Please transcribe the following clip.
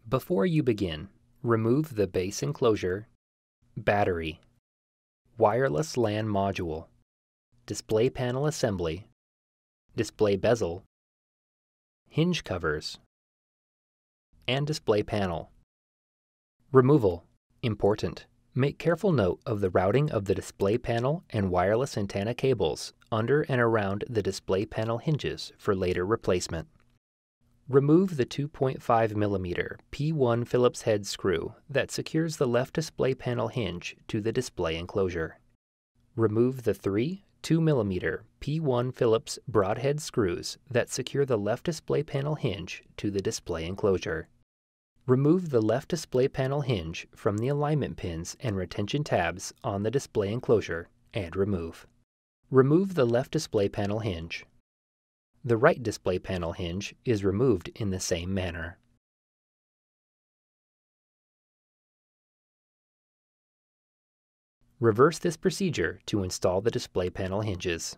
Before you begin, remove the base enclosure, battery, wireless LAN module, display panel assembly, display bezel, hinge covers, and display panel. Removal. Important. Make careful note of the routing of the display panel and wireless antenna cables under and around the display panel hinges for later replacement. Remove the 2.5 mm P1 Phillips head screw that secures the left display panel hinge to the display enclosure. Remove the three 2 mm P1 Phillips broadhead screws that secure the left display panel hinge to the display enclosure. Remove the left display panel hinge from the alignment pins and retention tabs on the display enclosure and remove. Remove the left display panel hinge. The right display panel hinge is removed in the same manner. Reverse this procedure to install the display panel hinges.